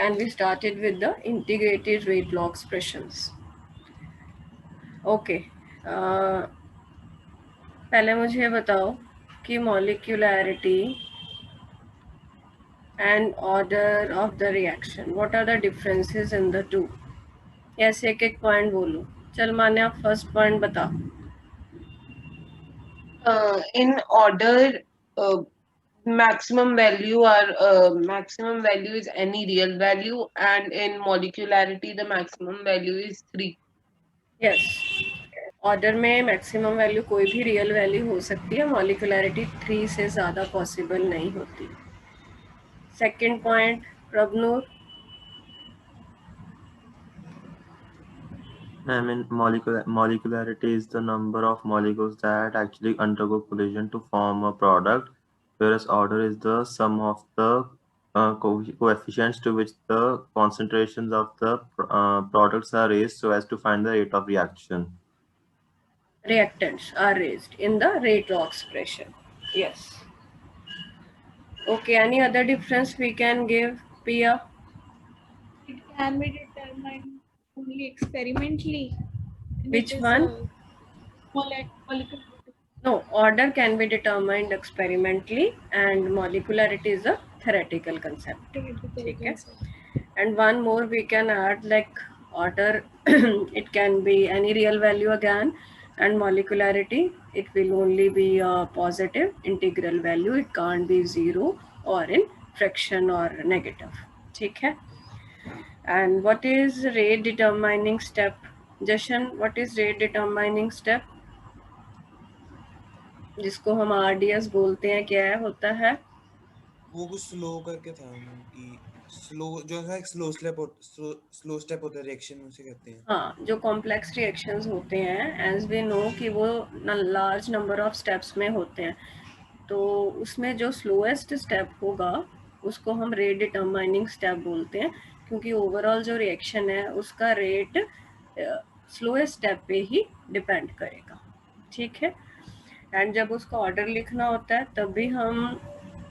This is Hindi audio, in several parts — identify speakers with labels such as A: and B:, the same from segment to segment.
A: and we started with the integrated rate law expressions. Okay, पहले मुझे बताओ कि molecularity and order of the reaction, what are the differences in the two? ऐसे एक एक पॉइंट बोलो. चल मान्या, फर्स्ट पॉइंट बता.
B: In order, maximum value is any real value, and in molecularity the maximum value is 3.
A: Yes, order में मैक्सिमम वैल्यू कोई भी रियल वैल्यू हो सकती है, मॉलिकुलरिटी 3 से ज़्यादा पॉसिबल नहीं होती. Second point Prabhnoor.
C: I mean, molecularity is the number of molecules that actually undergo collision to form a product, whereas order is the sum of the coefficients to which the concentrations of the products are raised so as to find the rate of reaction.
A: Reactants are raised in the rate law expression. Yes. Okay, any other difference we can give, Pia?
D: It can be determined only experimentally.
A: Which one?
D: Molecularity.
A: No, order can be determined experimentally and molecularity is a theoretical concept. Okay. And one more we can add, like order it can be any real value again, and molecularity it will only be a positive integral value, it can't be zero or in fraction or negative. Okay. And what is rate determining step? Jashan, what is rate determining step? जिसको हम RDS बोलते हैं, क्या है होता है?
E: वो कुछ स्लो करके था कि स्लो जो है स्लो स्टेप होता है रिएक्शन उसे कहते हैं.
A: हाँ, जो कॉम्प्लेक्स रिएक्शंस होते हैं, एज वी नो कि वो लार्ज नंबर ऑफ स्टेप्स में होते हैं, तो उसमें जो स्लोएस्ट स्टेप होगा उसको हम रेट डिटरमाइनिंग स्टेप बोलते हैं, क्योंकि ओवरऑल जो रिएक्शन है उसका रेट स्लोएस्ट स्टेप पे ही डिपेंड करेगा. ठीक है. एंड जब उसका ऑर्डर लिखना होता है तब भी हम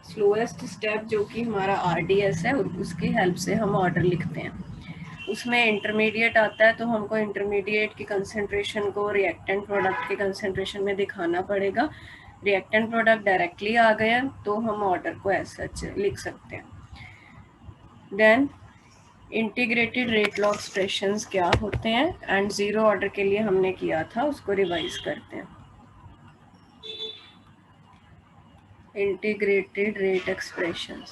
A: स्लोएस्ट स्टेप जो कि हमारा RDS है उसकी हेल्प से हम ऑर्डर लिखते हैं. उसमें इंटरमीडिएट आता है तो हमको इंटरमीडिएट की कंसंट्रेशन को रिएक्टेंट प्रोडक्ट के कंसंट्रेशन में दिखाना पड़ेगा. रिएक्टेंट प्रोडक्ट डायरेक्टली आ गए तो हम ऑर्डर को एज सच लिख सकते हैं. Then integrated rate law expressions क्या होते हैं, एंड जीरो ऑर्डर के लिए हमने किया था, उसको रिवाइज करते हैं. इंटीग्रेटेड रेट एक्सप्रेशंस,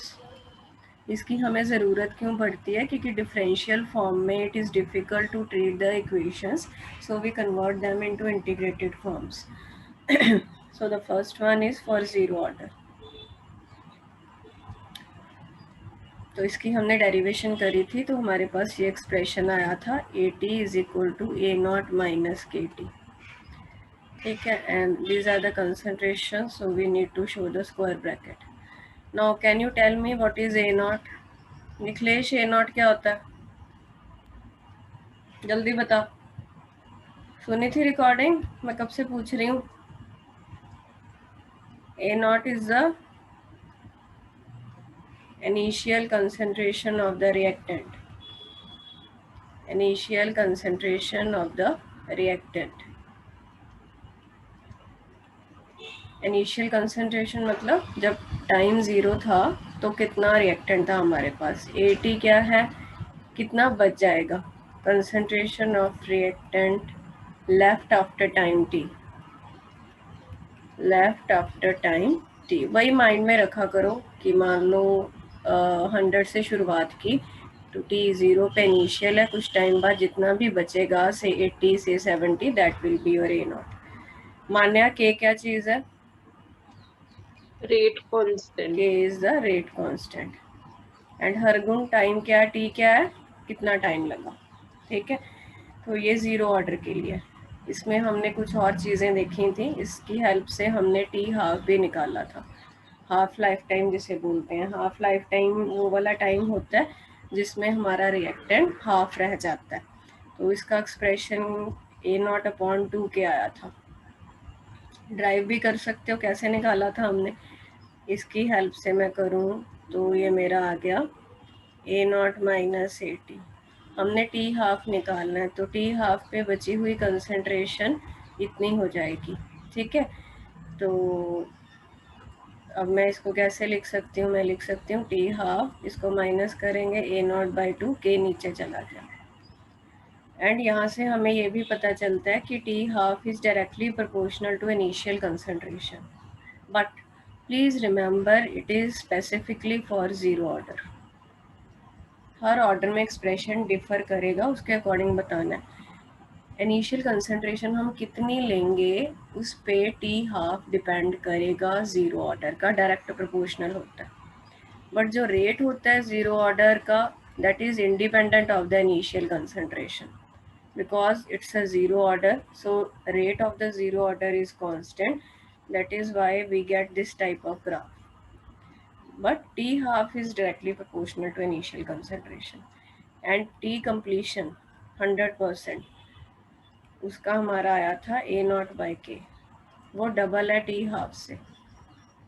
A: इसकी हमें ज़रूरत क्यों पड़ती है, क्योंकि डिफरेंशियल फॉर्म में it is difficult to treat the equations, so we convert them into integrated forms. So the first one is for zero order. तो इसकी हमने डेरिवेशन करी थी, तो हमारे पास ये एक्सप्रेशन आया था AT is equal to A0 minus KT. ठीक है. And these are the concentration, so we need to show the square bracket. Now can you tell me what is A0? Nikhilesh, A0 क्या होता है? जल्दी बता. सुनी थी रिकॉर्डिंग, मैं कब से पूछ रही हूँ. A0 is the initial concentration of the reactant. Initial concentration of the reactant. Initial concentration मतलब जब टाइम 0 था तो कितना रिएक्टेंट था हमारे पास. AT क्या है, कितना बच जाएगा, concentration of reactant left after time t. Left after time t. वही माइंड में रखा करो कि मान लो 100 से शुरुआत की तो t 0 पे इनिशियल है, कुछ टाइम बाद जितना भी बचेगा से 80 से 70 that will be your A0. Manya, k क्या चीज़ है?
B: Rate constant.
A: k is the rate constant. And हर गुण टाइम क्या है, t क्या है, कितना टाइम लगा. ठीक है. तो ये ज़ीरो ऑर्डर के लिए. इसमें हमने कुछ और चीज़ें देखी थी, इसकी हेल्प से हमने T हाफ भी निकाला था. हाफ लाइफ टाइम जिसे बोलते हैं. हाफ लाइफ टाइम वो वाला टाइम होता है जिसमें हमारा रिएक्टेंट हाफ रह जाता है. तो इसका एक्सप्रेशन A0/2 के आया था. ड्राइव भी कर सकते हो, कैसे निकाला था हमने, इसकी हेल्प से मैं करूँ तो ये मेरा आ गया ए नॉट माइनस ए टी। हमने टी हाफ निकालना है, तो टी हाफ पे बची हुई कंसंट्रेशन इतनी हो जाएगी। ठीक है, तो अब मैं इसको कैसे लिख सकती हूँ, मैं लिख सकती हूँ टी हाफ, इसको माइनस करेंगे ए नॉट बाई टू, के नीचे चला जाए। एंड यहाँ से हमें ये भी पता चलता है कि T half is directly proportional to initial concentration, but please remember it is specifically for zero order. हर ऑर्डर में एक्सप्रेशन डिफर करेगा, उसके अकॉर्डिंग बताना है। इनिशियल कंसंट्रेशन हम कितनी लेंगे उस पे टी हाफ डिपेंड करेगा, जीरो ऑर्डर का डायरेक्ट प्रोपोर्शनल होता है। बट जो रेट होता है जीरो ऑर्डर का, that is independent of the initial concentration, because it's a zero order, so rate of the zero order is constant. That is why we get this type of graph. But T half is directly proportional to initial concentration, and T completion 100% उसका हमारा आया था A नॉट बाई के, वो डबल है T हाफ से।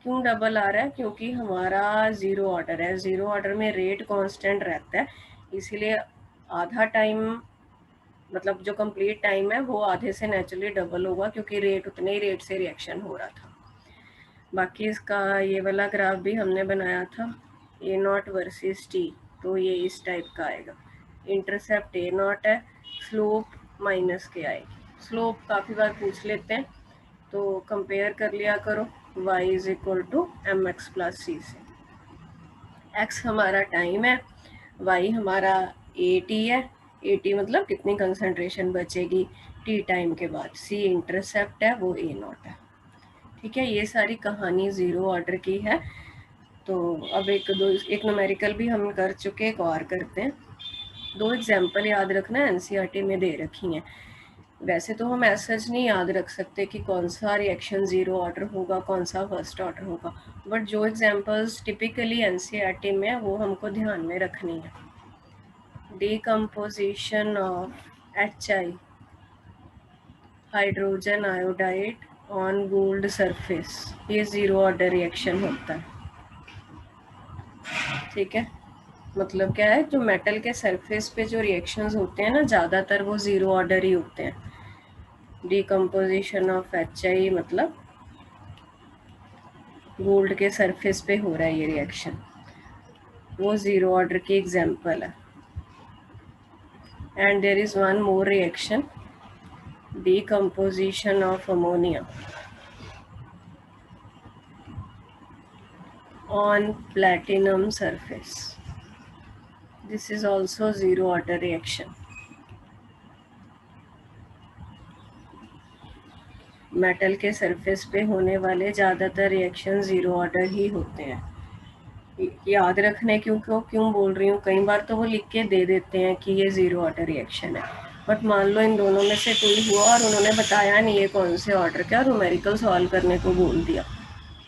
A: क्यों डबल आ रहा है? क्योंकि हमारा ज़ीरो ऑर्डर है, ज़ीरो ऑर्डर में रेट कांस्टेंट रहता है, इसीलिए आधा टाइम, मतलब जो कंप्लीट टाइम है वो आधे से नेचुरली डबल होगा, क्योंकि रेट उतने ही रेट से रिएक्शन हो रहा था। बाकी इसका ये वाला ग्राफ भी हमने बनाया था, ए नॉट वर्सेस टी, तो ये इस टाइप का आएगा। इंटरसेप्ट ए नॉट है, स्लोप माइनस के आएगी। स्लोप काफ़ी बार पूछ लेते हैं, तो कंपेयर कर लिया करो y is equal to M x plus c से। x हमारा टाइम है, y हमारा ए टी है, ए टी मतलब कितनी कंसंट्रेशन बचेगी टी टाइम के बाद, c इंटरसेप्ट है, वो ए नॉट है। ठीक है, ये सारी कहानी ज़ीरो ऑर्डर की है। तो अब एक न्यूमेरिकल भी हम कर चुके, एक और करते हैं। 2 एग्जाम्पल याद रखना, एनसीईआरटी में दे रखी हैं। वैसे तो हम ऐसा नहीं याद रख सकते कि कौन सा रिएक्शन ज़ीरो ऑर्डर होगा, कौन सा फर्स्ट ऑर्डर होगा, बट जो एग्जांपल्स टिपिकली एनसीईआरटी में है वो हमको ध्यान में रखनी है। Decomposition of HI, hydrogen iodide on gold surface, ये ज़ीरो ऑर्डर रिएक्शन होता है। ठीक है, मतलब क्या है, जो मेटल के सरफेस पे जो रिएक्शंस होते हैं ना, ज़्यादातर वो ज़ीरो ऑर्डर ही होते हैं। डिकम्पोजिशन ऑफ HI मतलब गोल्ड के सरफेस पे हो रहा है ये रिएक्शन, वो ज़ीरो ऑर्डर की एग्जांपल है। And there is one more reaction, decomposition of ammonia on platinum surface, this is also zero order reaction. Metal के सरफेस पे होने वाले ज़्यादातर रिएक्शन ज़ीरो ऑर्डर ही होते हैं। याद रखने क्यों बोल रही हूँ, कई बार तो वो लिख के दे देते हैं कि ये ज़ीरो ऑर्डर रिएक्शन है, बट मान लो इन दोनों में से कोई हुआ और उन्होंने बताया नहीं ये कौन से ऑर्डर का, न्यूमेरिकल सॉल्व करने को बोल दिया,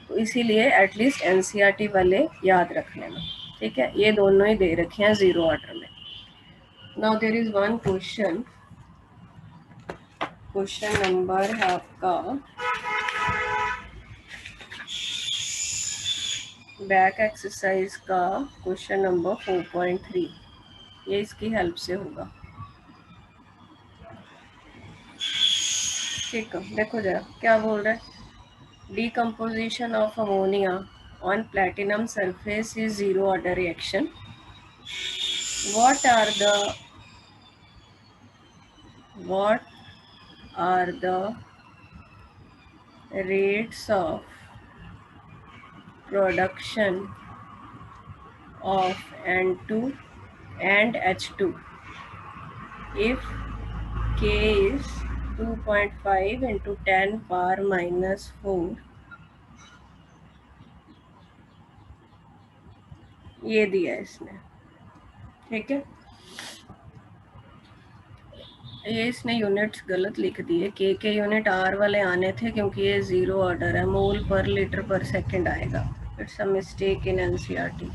A: तो इसीलिए एटलीस्ट एनसीईआरटी वाले याद रख लेना। ठीक है, ये दोनों ही दे रखे हैं ज़ीरो ऑर्डर में। Now there is one question, question number है आपका बैक एक्सरसाइज का क्वेश्चन नंबर 4.3, ये इसकी हेल्प से होगा। ठीक है, देखो जरा क्या बोल रहा है। Decomposition of ammonia on platinum surface is zero order reaction. What are the rates of production of N2 and H2 if K is 2.5 into 10 power minus 4? ये दिया है इसने। ठीक है, ये इसने यूनिट्स गलत लिख दिए, के यूनिट आर वाले आने थे, क्योंकि ये ज़ीरो ऑर्डर है, मोल पर लीटर पर सेकंड आएगा। It's a mistake in NCERT,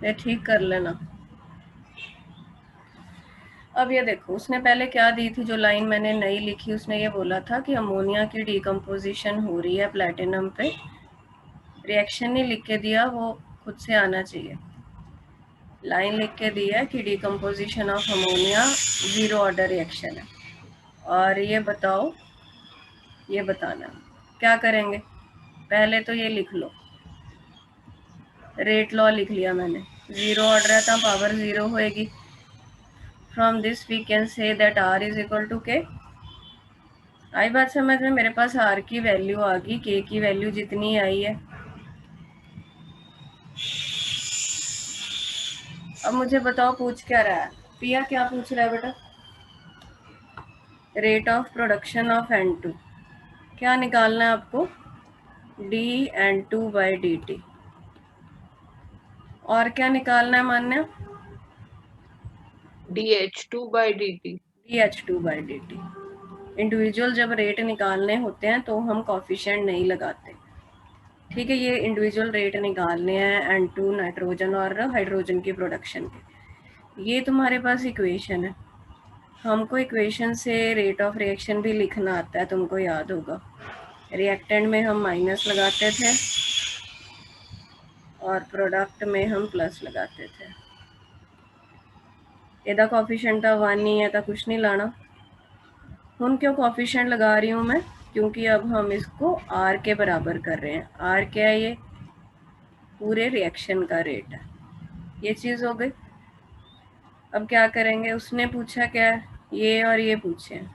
A: ये ठीक कर लेना। अब ये देखो, उसने पहले क्या दी थी, जो लाइन मैंने नई लिखी, उसने ये बोला था कि अमोनिया की डिकम्पोजिशन हो रही है प्लैटिनम पे, रिएक्शन नहीं लिख के दिया, वो खुद से आना चाहिए। लाइन लिख के दी है कि decomposition of ammonia zero order reaction है। और ये बताओ, ये बताना क्या करेंगे। पहले तो ये लिख लो, रेट लॉ लिख लिया मैंने, जीरो ऑर्डर है तो पावर जीरो होएगी। From this we can say that R is equal to K. आई बात समझ में? मेरे पास आर की वैल्यू आ गई, के की वैल्यू जितनी आई है। अब मुझे बताओ पूछ क्या रहा है पिया, क्या पूछ रहा है बेटा? Rate of production of N2 क्या निकालना है आपको? dN2/dt। और क्या निकालना है मान्या?
B: dH2/dt।
A: dH2/dt। इंडिविजुअल जब रेट निकालने होते हैं तो हम कॉफिशिएंट नहीं लगाते, ठीक है। ये इंडिविजुअल रेट निकालने हैं N2 नाइट्रोजन और हाइड्रोजन की प्रोडक्शन के। ये तुम्हारे पास इक्वेशन है। हमको इक्वेशन से रेट ऑफ रिएक्शन भी लिखना आता है, तुमको याद होगा। रिएक्टेंट में हम माइनस लगाते थे और प्रोडक्ट में हम प्लस लगाते थे। ਇਹਦਾ कोफिशिएंट था 1 नहीं है तो कुछ नहीं लाना। हम क्यों कोफिशिएंट लगा रही हूँ मैं? क्योंकि अब हम इसको R के बराबर कर रहे हैं। R क्या है? ये पूरे रिएक्शन का रेट है। ये चीज़ हो गई। अब क्या करेंगे? उसने पूछा क्या है? ये और ये पूछे हैं।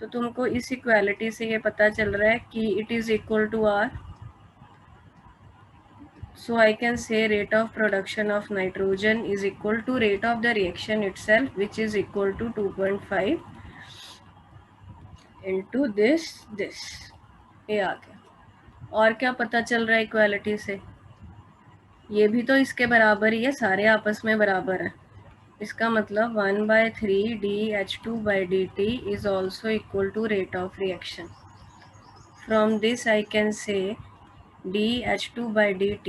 A: तो तुमको इस इक्वालिटी से ये पता चल रहा है कि it is equal to R। So I can say rate of production of nitrogen is equal to rate of the reaction itself, which is equal to 2.5 into this। ये आ गया। और क्या पता चल रहा है इक्वालिटी से? ये भी तो इसके बराबर ही है, सारे आपस में बराबर है। इसका मतलब 1/3 dH2/dt is also equal to rate of reaction. From this I can say dH2/dt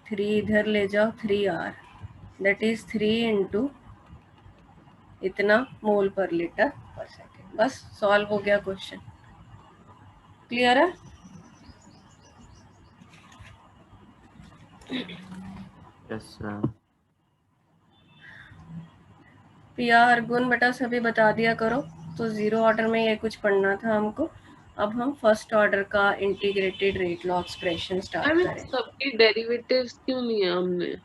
A: 3 इधर ले जाओ 3R, दैट इज 3 इंटू इतना मोल पर लीटर पर सेकेंड। बस सॉल्व हो गया क्वेश्चन। क्लियर है?
C: Yes, sir.
A: पिया, हरगुन बेटा सभी बता दिया करो। तो जीरो ऑर्डर में ये कुछ पढ़ना था हमको। अब हम फर्स्ट ऑर्डर का integrated rate law expression start करें।
B: सबके डेरिवेटिव्स क्यों लिया हमने?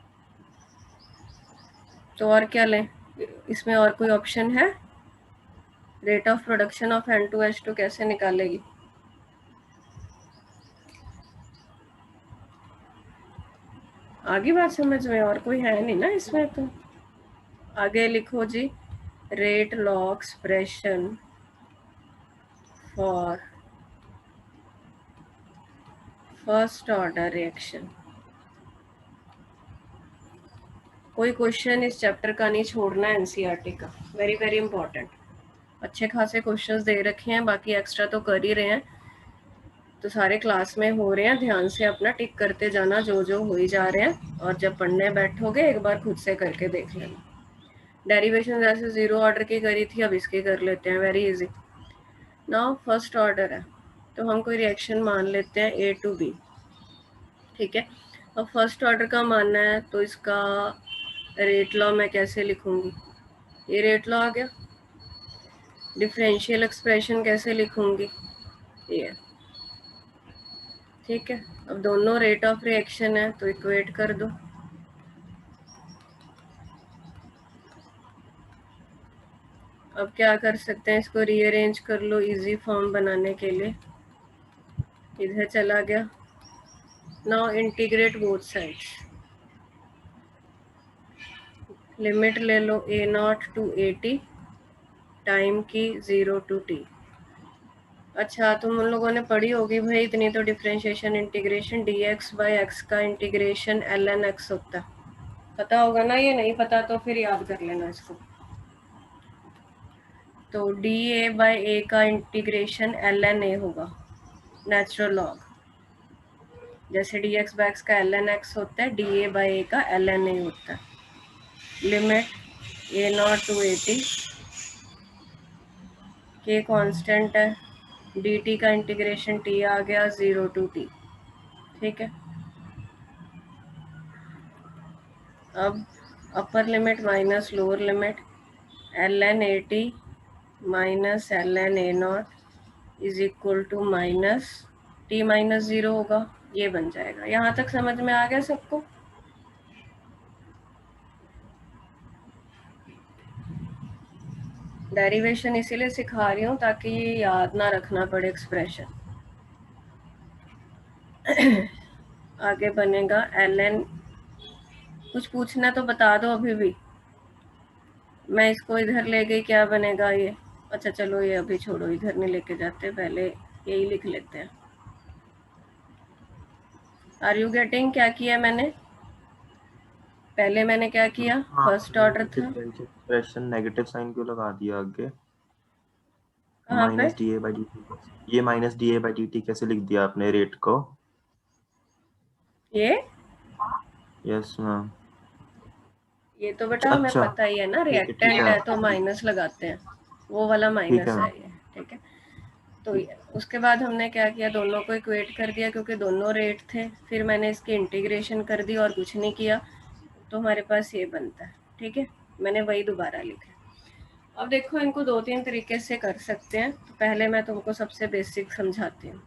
A: तो और क्या लें? इसमें और कोई ऑप्शन है? Rate of production of N2H2 कैसे निकालेगी? आगे बात समझ में? और कोई है नहीं ना इसमें। तो आगे लिखो जी, rate law expression for first order reaction. कोई क्वेश्चन इस चैप्टर का नहीं छोड़ना है, एनसीईआरटी का। Very very important. अच्छे खासे क्वेश्चंस दे रखे हैं, बाकी एक्स्ट्रा तो कर ही रहे हैं। तो सारे क्लास में हो रहे हैं, ध्यान से अपना टिक करते जाना जो जो हो ही जा रहे हैं। और जब पढ़ने बैठोगे एक बार खुद से करके देख लेना। डेरिवेशन जैसे जीरो ऑर्डर की करी थी, अब इसकी कर लेते हैं। Very easy. Now first order है तो हम कोई रिएक्शन मान लेते हैं A to B, ठीक है। अब फर्स्ट ऑर्डर का मानना है तो इसका रेट लॉ मैं कैसे लिखूंगी? ये रेट लॉ आ गया। डिफरेंशियल एक्सप्रेशन कैसे लिखूंगी? ये, ठीक है। अब दोनों रेट ऑफ रिएक्शन है तो इक्वेट कर दो। अब क्या कर सकते हैं? इसको रीअरेंज कर लो इजी फॉर्म बनाने के लिए। इधर चला गया। Now integrate both sides. Limit ले लो A0 to AT, टाइम की 0 to T। अच्छा, तुम उन लोगों ने पढ़ी होगी भाई इतनी तो डिफरेंशिएशन इंटीग्रेशन dx/x का इंटीग्रेशन ln x होता है। पता होगा ना? ये नहीं पता तो फिर याद कर लेना इसको। तो dA/A का इंटीग्रेशन ln A होगा, नेचुरल लॉग। जैसे dx/x का ln x होता है, dA/A का ln A होता है। Limit A0 to AT, K constant है, dt का इंटीग्रेशन t आ गया 0 to T, ठीक है। अब upper limit minus lower limit ln AT minus ln A0 is equal to minus t minus 0 होगा, ये बन जाएगा। यहाँ तक समझ में आ गया सबको? डेरिवेशन इसीलिए सिखा रही हूँ ताकि ये याद ना रखना पड़े एक्सप्रेशन। आगे बनेगा ln, कुछ पूछना तो बता दो अभी भी। मैं इसको इधर ले गई, क्या बनेगा ये? अच्छा चलो ये अभी छोड़ो, इधर नहीं लेके जाते, पहले यही लिख लेते हैं। Are you getting? क्या किया मैंने पहले? मैंने क्या किया? फर्स्ट ऑर्डर था,
C: एक्सप्रेशन नेगेटिव साइन क्यों लगा दिया आगे?
A: कहाँ पे?
C: Minus D A by D t, ये minus D A by D t कैसे लिख दिया आपने रेट को?
A: ये
C: यस मैम।
A: ये तो बेटा हमें
C: अच्छा,
A: पता ही है ना,
C: ठीक है,
A: रिएक्टेंट
C: ठीक है।
A: है तो माइनस लगाते हैं, वो वाला माइनस
C: है।
A: है ये, ठीक है। तो उसके बाद हमने क्या किया, दोनों को इक्वेट कर दिया क्योंकि दोनों रेट थे। फिर मैंने इसकी इंटीग्रेशन कर दी और कुछ नहीं किया, तो हमारे पास ये बनता है, ठीक है। मैंने वही दोबारा लिखा। अब देखो इनको 2-3 तरीके से कर सकते हैं। तो पहले मैं तुमको सबसे बेसिक समझाती हूँ।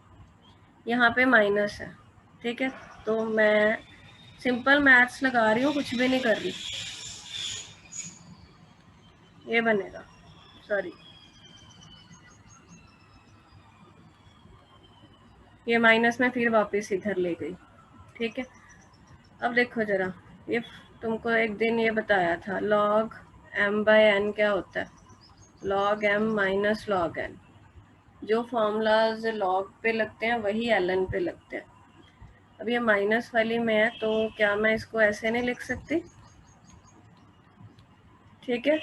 A: यहाँ पे माइनस है, ठीक है, तो मैं सिंपल मैथ्स लगा रही हूँ, कुछ भी नहीं कर रही। ये बनेगा, सॉरी ये माइनस में फिर वापस इधर ले गई, ठीक है। अब देखो जरा, ये तुमको एक दिन ये बताया था, log m बाय n क्या होता है? log m minus log n। जो फॉर्मूलाज log पे लगते हैं वही ln पे लगते हैं। अब ये माइनस वाली में है तो क्या मैं इसको ऐसे नहीं लिख सकती? ठीक है,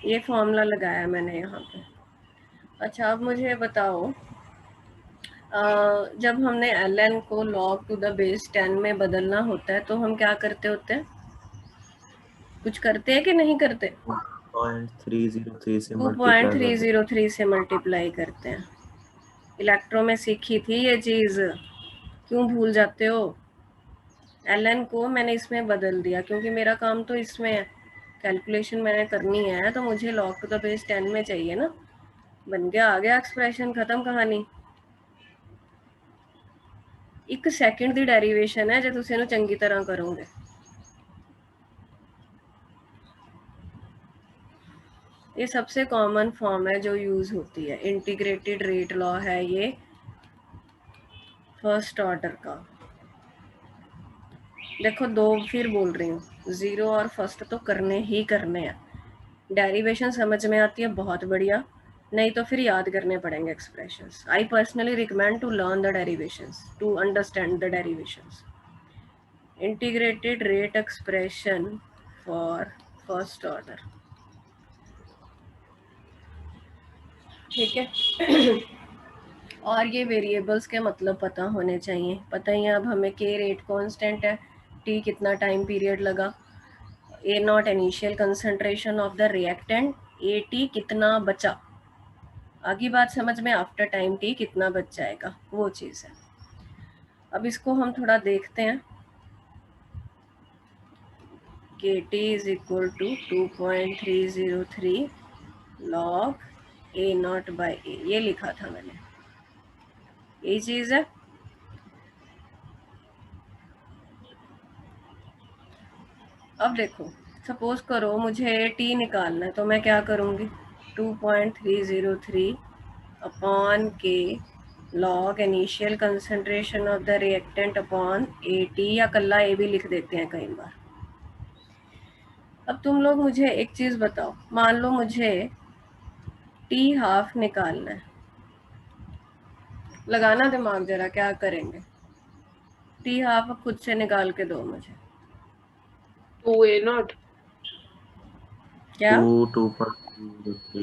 A: ये फॉर्मूला लगाया मैंने यहाँ पे। अच्छा अब मुझे बताओ, जब हमने ln को log टू द बेस 10 में बदलना होता है तो हम क्या करते होते हैं? कुछ करते हैं कि नहीं करते?
C: 2.303 से
A: 2.303 से मल्टीप्लाई करते हैं। इलेक्ट्रो में सीखी थी ये चीज़, क्यों भूल जाते हो? ln को मैंने इसमें बदल दिया क्योंकि मेरा काम तो इसमें है, कैलकुलेशन मैंने करनी है, तो मुझे log टू द बेस 10 में चाहिए ना। बन गया, आ गया एक्सप्रेशन, खत्म कहानी। एक सेकंड दी डेरिवेशन है जो तुसी इहनूं चंगी तरह करोगे। ये सबसे कॉमन फॉर्म है जो यूज होती है, इंटीग्रेटेड रेट लॉ है ये फर्स्ट ऑर्डर का। देखो दो फिर बोल रही हूँ, 0 और फर्स्ट तो करने ही करने हैं। डेरिवेशन समझ में आती है बहुत बढ़िया, नहीं तो फिर याद करने पड़ेंगे expressions. I personally recommend to learn the derivations to understand the derivations. Integrated rate expression for first order, ठीक है। और ये वेरिएबल्स के मतलब पता होने चाहिए। पता ही है अब हमें के रेट कांस्टेंट है, टी कितना टाइम पीरियड लगा, a not initial concentration of the reactant, a t कितना बचा। आगे बात समझ में, आफ्टर टाइम टी कितना बच जाएगा, वो चीज़ है। अब इसको हम थोड़ा देखते हैं। K t is equal to 2.303 log a not by a, ये लिखा था मैंने, यही चीज़ है। अब देखो सपोज करो मुझे टी निकालना है, तो मैं क्या करूँगी? 2.303 अपॉन के log initial concentration of the reactant upon A T, या कल्ला ए भी लिख देते हैं कई बार। अब तुम लोग मुझे एक चीज़ बताओ, मान लो मुझे टी हाफ निकालना है, लगाना दिमाग जरा, क्या करेंगे? टी हाफ खुद से निकाल के दो मुझे।
B: 2a0
A: क्या?
C: 2.3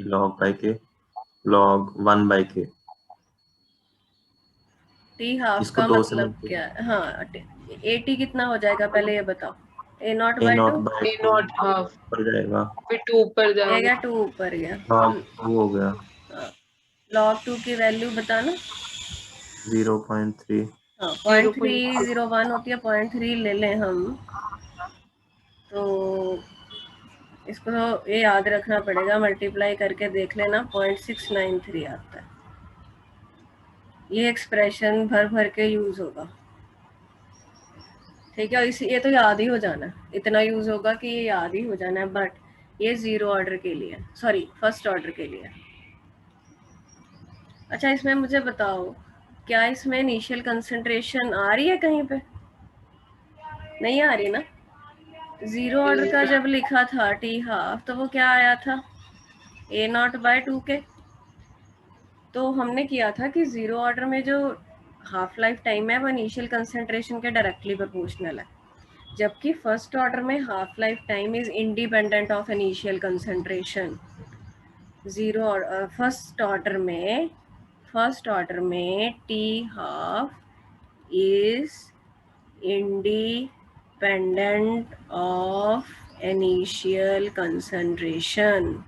C: log by k log 1 by k।
A: T half
C: इसको
A: का
C: 2 से
A: मतलब क्या है? हाँ, ए टी कितना हो जाएगा पहले ये बताओ। A not
C: a
A: by
C: not
A: 2
C: by
B: a0 half
C: पर जाएगा,
B: फिर 2 ऊपर
A: ये
B: जाएगा
A: गया, 2 ऊपर गया।
C: log 2 हो गया
A: लॉग 2 की वैल्यू बताना।
C: 0.3।
A: हाँ 0.301 होती है, 0.3 ले लें हम, तो इसको तो ये याद रखना पड़ेगा, मल्टीप्लाई करके देख लेना, 0.693 आता है। ये एक्सप्रेशन भर भर के यूज होगा, ठीक है। इसी ये तो याद ही हो जाना, इतना यूज होगा कि ये याद ही हो जाना है। बट ये जीरो ऑर्डर के लिए, सॉरी फर्स्ट ऑर्डर के लिए। अच्छा इसमें मुझे बताओ, क्या इसमें इनिशियल कंसंट्रेशन आ रही है कहीं पे? नहीं आ रही ना। जीरो ऑर्डर का जब लिखा था टी हाफ, तो वो क्या आया था? A0/2K। तो हमने किया था कि जीरो ऑर्डर में जो हाफ लाइफ टाइम है वो इनिशियल कंसंट्रेशन के डायरेक्टली प्रोपोर्शनल है, जबकि फर्स्ट ऑर्डर में half life time is independent of initial concentration. Zero first order में T half is independent of initial concentration,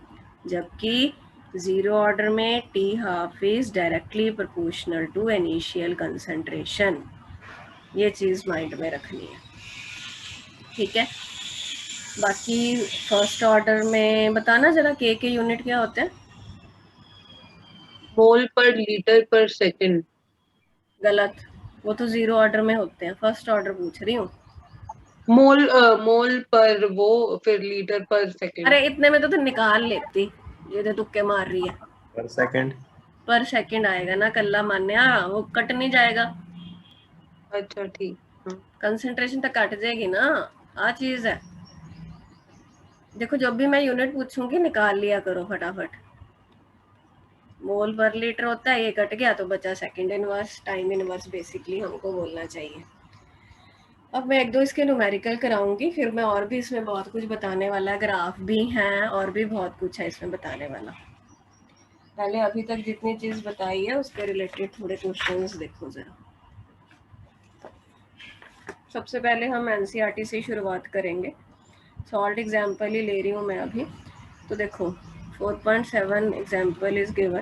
A: जबकि जीरो ऑर्डर में T half is directly proportional to initial concentration. ये चीज माइंड में रखनी है, ठीक है। बाकी फर्स्ट ऑर्डर में बताना जरा, के यूनिट क्या होते हैं?
B: मोल पर लीटर पर सेकंड।
A: गलत, वो तो जीरो ऑर्डर में होते हैं, फर्स्ट ऑर्डर पूछ रही हूँ।
B: मोल पर वो, फिर लीटर पर सेकंड।
A: अरे इतने में तो निकाल लेती, ये तो तुक्के मार रही है।
C: पर सेकंड।
A: पर सेकंड आएगा ना कल्ला मान्या, वो कट नहीं जाएगा।
B: अच्छा ठीक।
A: कंसंट्रेशन तक कट जाएगी ना, आ चीज है। देखो जब भी मैं यूनिट पूछूंगी निकाल लिया करो फटाफट। मोल पर लीटर होता है, ये कट गया तो बचा second inverse, time inverse basically हमको बोलना चाहिए। अब मैं एक दो इसके न्यूमेरिकल कराऊंगी, फिर मैं और भी इसमें बहुत कुछ बताने वाला है, ग्राफ भी हैं और भी बहुत कुछ है इसमें बताने वाला। पहले अभी तक जितनी चीज बताई है उसके रिलेटेड थोड़े क्वेश्चंस देखो जरा। सबसे पहले हम एनसीईआरटी से शुरुआत करेंगे, सॉल्ट एग्जाम्पल ही ले रही हूँ मैं अभी। तो देखो 4.7 एग्जाम्पल इज गिवन।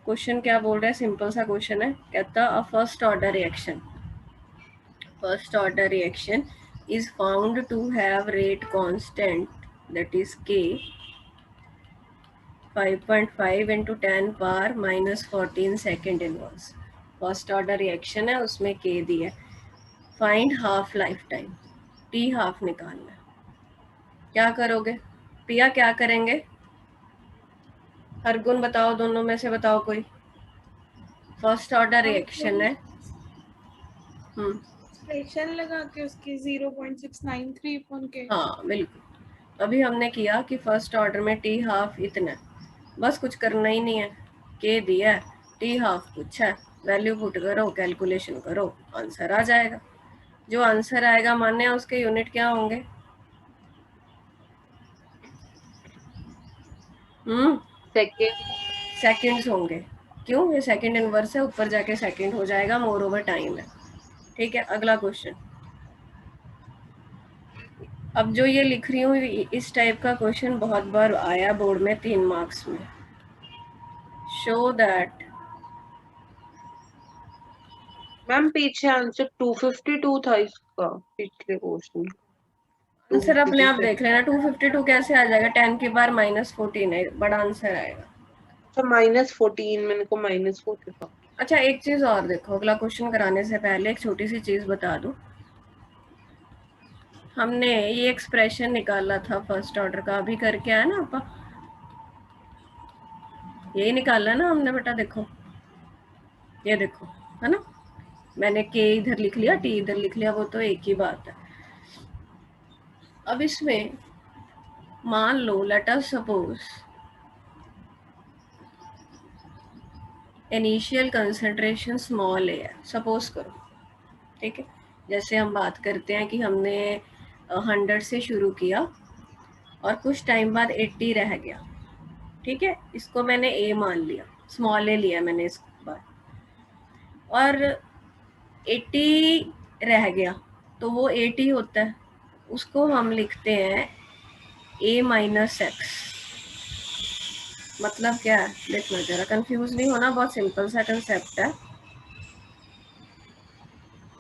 A: क्वेश्चन क्या बोल रहा है? सिंपल सा क्वेश्चन है, कहता a first order reaction is found to have rate constant, that is K, 5.5 into 10 power minus 14 second inverse। First order reaction है, उसमें K दिया है। Find half life time, T half निकालना है। क्या करोगे पिया, क्या करेंगे? हर गुण बताओ, दोनों में से बताओ कोई। फर्स्ट ऑर्डर रिएक्शन है,
D: एक्सप्रेशन लगा के उसकी 0.693 अपन के।
A: हाँ बिल्कुल। अभी हमने किया कि फर्स्ट ऑर्डर में टी हाफ इतना है, बस कुछ करना ही नहीं है। के दिया है, टी हाफ पूछा है, वैल्यू पुट करो, कैलकुलेशन करो, आंसर आ जाएगा। जो आंसर आएगा मान्य उसके यूनिट क्या होंगे? सेकंड्स होंगे। क्यों? ये सेकंड इनवर्स है, ऊपर जाके सेकंड हो जाएगा, मोर ओवर टाइम है, ठीक है। अगला क्वेश्चन, अब जो ये लिख रही हूँ इस टाइप का क्वेश्चन बहुत बार आया बोर्ड में 3 मार्क्स में। शो दैट,
B: मैम पीछे आंसर 252 था इसका, पिछले क्वेश्चन।
A: आंसर अपने आप देख लेना। 252 कैसे आ जाएगा? 10 की पावर -14 है, बड़ा आंसर आएगा।
B: अच्छा -14, मैंने को -4 था।
A: अच्छा एक चीज और देखो, अगला क्वेश्चन कराने से पहले एक छोटी सी चीज बता दूं। हमने ये एक्सप्रेशन निकाला था फर्स्ट ऑर्डर का, अभी करके आया ना आपा, यही निकाला ना हमने बेटा। देखो ये देखो, है ना, मैंने के इधर लिख लिया, टी इधर लिख लिया, वो तो एक ही बात है। अब इसमें मान लो, let us suppose initial concentration small है, सपोज करो, ठीक है। जैसे हम बात करते हैं कि हमने 100 से शुरू किया और कुछ टाइम बाद 80 रह गया, ठीक है। इसको मैंने ए मान लिया, स्मॉल ए लिया मैंने इस बार, और 80 रह गया तो वो 80 होता है, उसको हम लिखते हैं A-X। मतलब क्या है देखना जरा, कंफ्यूज नहीं होना, बहुत सिंपल सा कंसेप्ट है।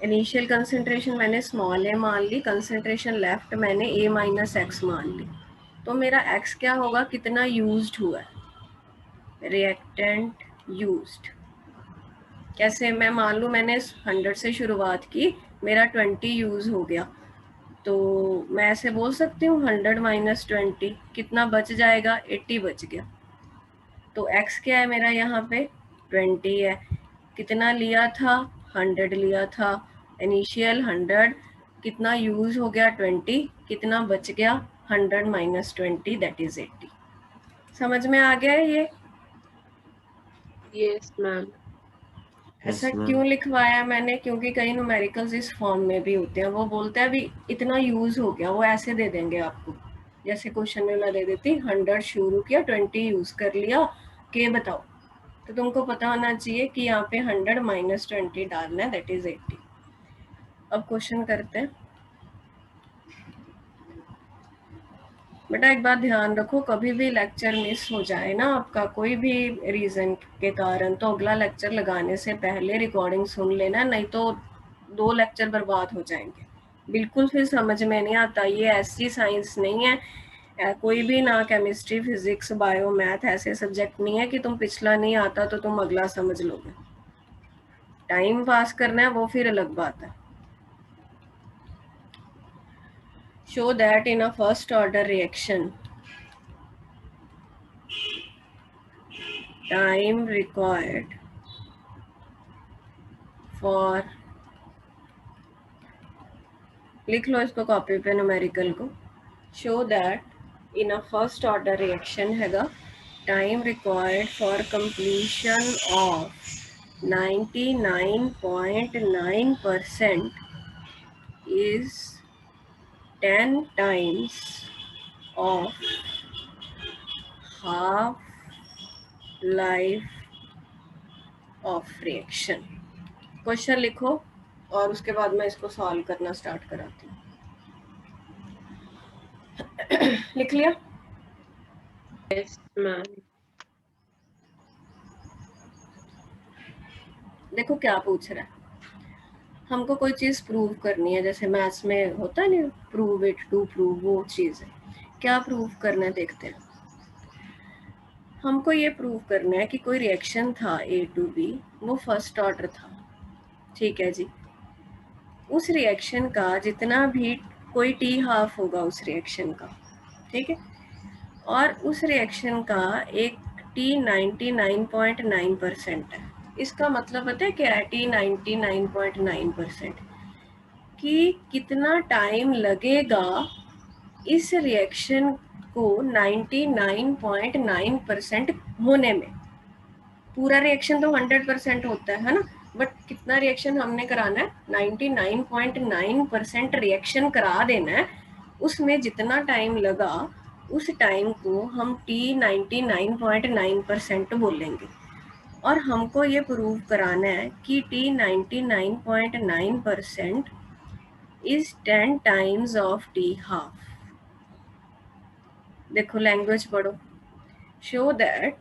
A: इनिशियल कंसंट्रेशन मैंने स्मॉल ए मान ली, कंसंट्रेशन लेफ्ट मैंने ए माइनस एक्स मान ली। तो मेरा एक्स क्या होगा, कितना यूज्ड हुआ है, रिएक्टेंट यूज्ड। कैसे, मैं मान लूँ मैंने 100 से शुरुआत की, मेरा 20 यूज हो गया, तो मैं ऐसे बोल सकती हूँ 100 माइनस 20 कितना बच जाएगा, 80 बच गया। तो x क्या है मेरा यहाँ पे 20 है, कितना लिया था 100 लिया था, इनिशियल 100, कितना यूज हो गया 20, कितना बच गया 100 माइनस 20 दैट इज 80। समझ में आ गया है ये?
B: Yes ma'am.
A: ऐसा
C: Yes, ma'am.
A: क्यों लिखवाया मैंने, क्योंकि कई न्यूमेरिकल्स इस फॉर्म में भी होते हैं, वो बोलते हैं अभी इतना यूज हो गया, वो ऐसे दे देंगे आपको, जैसे क्वेश्चन में मैं दे देती 100 शुरू किया 20 यूज कर लिया, के बताओ, तो तुमको पता होना चाहिए कि यहाँ पे 100 माइनस 20 डालना है दैट इज 80। अब क्वेश्चन करते हैं। बेटा एक बात ध्यान रखो, कभी भी लेक्चर मिस हो जाए ना आपका कोई भी रीजन के कारण, तो अगला लेक्चर लगाने से पहले रिकॉर्डिंग सुन लेना, नहीं तो 2 लेक्चर बर्बाद हो जाएंगे, बिल्कुल फिर समझ में नहीं आता। ये ऐसी साइंस नहीं है, कोई भी ना केमिस्ट्री फिजिक्स बायो मैथ ऐसे सब्जेक्ट नहीं है कि तुम पिछला नहीं आता तो तुम अगला समझ लोगे। टाइम पास करना है वो फिर अलग बात है। Show that in a first order reaction, time required for, लिख लो इसको कॉपी पे न्यूमेरिकल को, show that in a first order reaction हैगा time required for completion of 99.9% is 10 times of half life of reaction। Question लिखो और उसके बाद मैं इसको सॉल्व करना स्टार्ट कराती हूँ। लिख लिया?
B: Yes ma'am.
A: देखो क्या पूछ रहा है, हमको कोई चीज प्रूव करनी है, जैसे मैथ्स में होता है ना प्रूव इट टू प्रूव, वो चीज है। क्या प्रूव करना है देखते हैं। हमको ये प्रूव करना है कि कोई रिएक्शन था A to B, वो फर्स्ट ऑर्डर था, ठीक है जी। उस रिएक्शन का जितना भी कोई T हाफ होगा उस रिएक्शन का, ठीक है, और उस रिएक्शन का एक T 99.9% है। इसका मतलब पता है क्या है T 99.9%, कि कितना टाइम लगेगा इस रिएक्शन को 99.9% होने में। पूरा रिएक्शन तो 100% होता है ना, बट कितना रिएक्शन हमने कराना है, 99.9% रिएक्शन करा देना है, उसमें जितना टाइम लगा उस टाइम को हम T 99.9% बोलेंगे। और हमको ये प्रूव कराना है कि T 99.9% is 10 times of T half। देखो लैंग्वेज पढ़ो, show that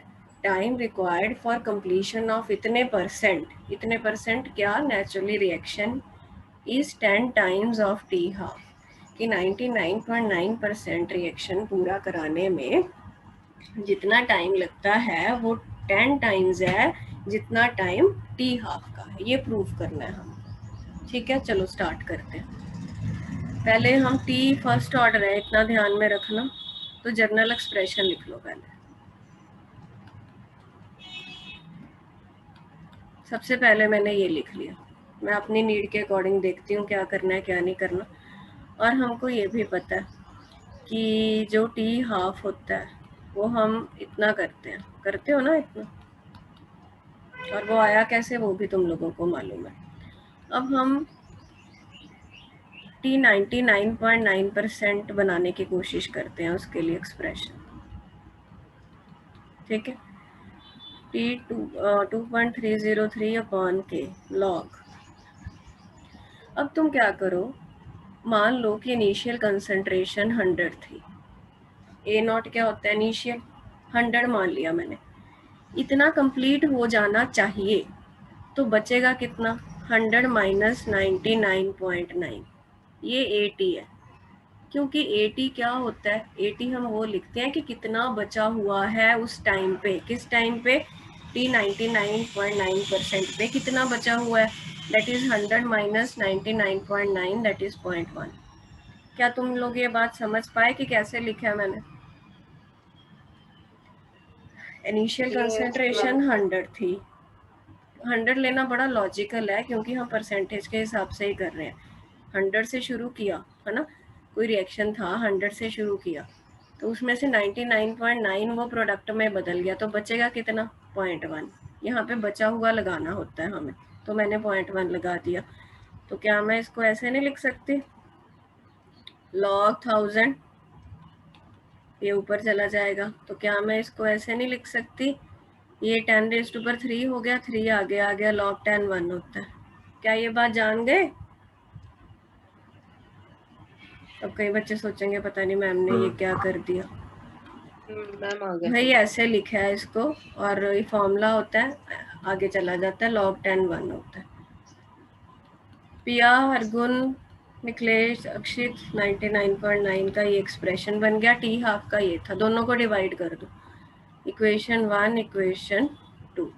A: time required for completion of इतने परसेंट क्या, naturally reaction is 10 times of T half, कि 99.9% रिएक्शन पूरा कराने में जितना टाइम लगता है वो 10 टाइम्स है जितना टाइम T हाफ का है। ये प्रूव करना है हम, ठीक है। चलो स्टार्ट करते हैं। पहले हम T फर्स्ट ऑर्डर है इतना ध्यान में रखना, तो जर्नल एक्सप्रेशन लिख लो पहले। सबसे पहले मैंने ये लिख लिया, मैं अपनी नीड के अकॉर्डिंग देखती हूँ क्या करना है क्या नहीं करना। और हमको ये भी पता है कि जो T हाफ होता है वो हम इतना करते हैं, करते हो ना इतना, और वो आया कैसे वो भी तुम लोगों को मालूम है। अब हम T 99.9% बनाने की कोशिश करते हैं, उसके लिए एक्सप्रेशन, ठीक है। T 2.303 upon K log. अब तुम क्या करो, मान लो कि इनिशियल कंसंट्रेशन 100 थी, A नॉट क्या होता है इनिशियल, 100 मान लिया मैंने, इतना कंप्लीट हो जाना चाहिए, तो बचेगा कितना 100 माइनस 99.9, ये 80 है। क्योंकि 80 क्या होता है, 80 हम वो लिखते हैं कि कितना बचा हुआ है उस टाइम पे, किस टाइम पे, t 99.9% पे कितना बचा हुआ है, that is 100 minus 99.9, that is 0.1। क्या तुम लोग ये बात समझ पाए कि कैसे लिखा है मैंने? इनिशियल कंसंट्रेशन 100 थी, 100 लेना बड़ा लॉजिकल है क्योंकि हम परसेंटेज के हिसाब से ही कर रहे हैं। 100 से शुरू किया है ना, कोई रिएक्शन था, 100 से शुरू किया, तो उसमें से 99.9 वो प्रोडक्ट में बदल गया, तो बचेगा कितना, 0.1। यहाँ पे बचा हुआ लगाना होता है हमें, तो मैंने 0.1 लगा दिया। तो क्या मैं इसको ऐसे नहीं लिख सकती, log 1000, ये ऊपर चला जाएगा, तो क्या मैं इसको ऐसे नहीं लिख सकती, ये 10⁻³ हो गया, 3 आगे आ गया, log 10 1 होता है। क्या ये बात जान गए? अब कई बच्चे सोचेंगे पता नहीं मैम ने ये क्या कर दिया।
B: मैम आ गया।
A: भाई ऐसे लिखा है इसको, और ये फॉर्मूला होता है, आगे चला जाता है, log 10 1 होता है। पिया, हरगुन, निखिलेश, अक्षित 99.9 का ये एक्सप्रेशन बन गया, t हाफ का ये था, दोनों को डिवाइड कर दो, इक्वेशन 1 इक्वेशन 2।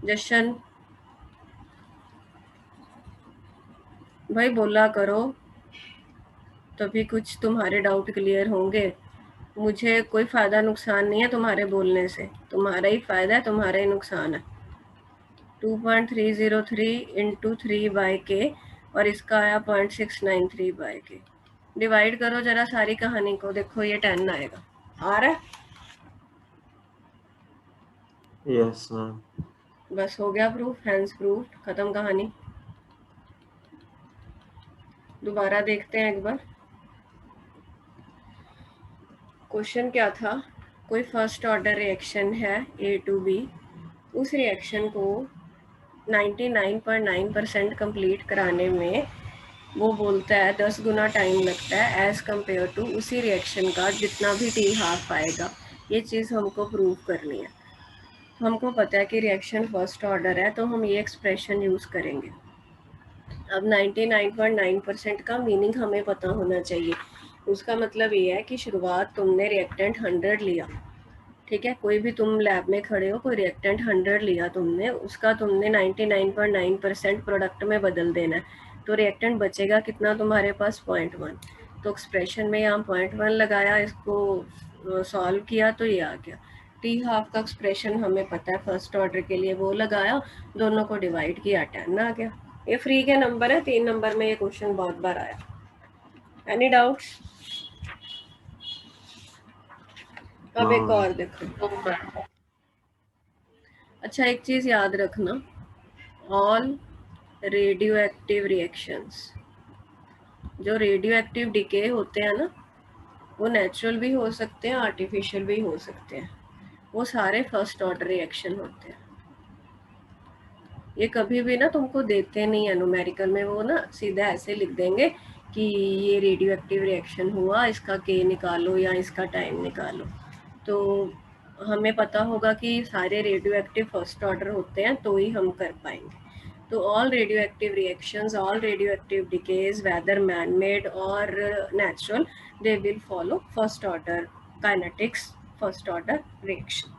A: जशन भाई बोला करो, तभी कुछ तुम्हारे डाउट क्लियर होंगे। मुझे कोई फ़ायदा नुकसान नहीं है तुम्हारे बोलने से, तुम्हारा ही फ़ायदा है, तुम्हारा ही नुकसान है। 2.303 इंटू 3/k और इसका आया 0.693/k। डिवाइड करो जरा सारी कहानी को, देखो ये 10 आएगा, आ रहा है?
C: Yes ma'am.
A: बस हो गया प्रूफ, हैंड्स प्रूफ, खत्म कहानी। दोबारा देखते हैं एक बार। क्वेश्चन क्या था, कोई फर्स्ट ऑर्डर रिएक्शन है A to B, उस रिएक्शन को 99.9% कंप्लीट कराने में वो बोलता है 10 गुना टाइम लगता है एज कम्पेयर टू उसी रिएक्शन का जितना भी t हाफ आएगा। ये चीज़ हमको प्रूव करनी है। हमको पता है कि रिएक्शन फर्स्ट ऑर्डर है, तो हम ये एक्सप्रेशन यूज़ करेंगे। अब 99.9% का मीनिंग हमें पता होना चाहिए। उसका मतलब ये है कि शुरुआत तुमने रिएक्टेंट 100 लिया, ठीक है, कोई भी तुम लैब में खड़े हो, कोई रिएक्टेंट 100 लिया तुमने, उसका तुमने 99.9% प्रोडक्ट में बदल देना है, तो रिएक्टेंट बचेगा कितना तुम्हारे पास, 0.1। तो एक्सप्रेशन में यहाँ 0.1 लगाया, इसको सॉल्व किया तो ये आ गया। टी हाफ का एक्सप्रेशन हमें पता है फर्स्ट ऑर्डर के लिए, वो लगाया, दोनों को डिवाइड किया, 10 आ गया। ये फ्री के नंबर है, 3 नंबर में ये क्वेश्चन बहुत बार आया। Any doubts? अब एक और देखो। अच्छा एक चीज याद रखना, ऑल रेडियो एक्टिव रिएक्शंस, जो रेडियो एक्टिव डिके होते हैं ना, वो नेचुरल भी हो सकते हैं, आर्टिफिशियल भी हो सकते हैं, वो सारे फर्स्ट ऑर्डर रिएक्शन होते हैं। ये कभी भी ना तुमको देते नहीं है न्यूमेरिकल में, वो ना सीधा ऐसे लिख देंगे कि ये रेडियो एक्टिव रिएक्शन हुआ, इसका के निकालो या इसका टाइम निकालो। तो हमें पता होगा कि सारे रेडियो एक्टिव फर्स्ट ऑर्डर होते हैं, तो ही हम कर पाएंगे। तो all radio active reactions, all radio active decays, whether man made और natural, they will follow first order kinetics, first order reaction.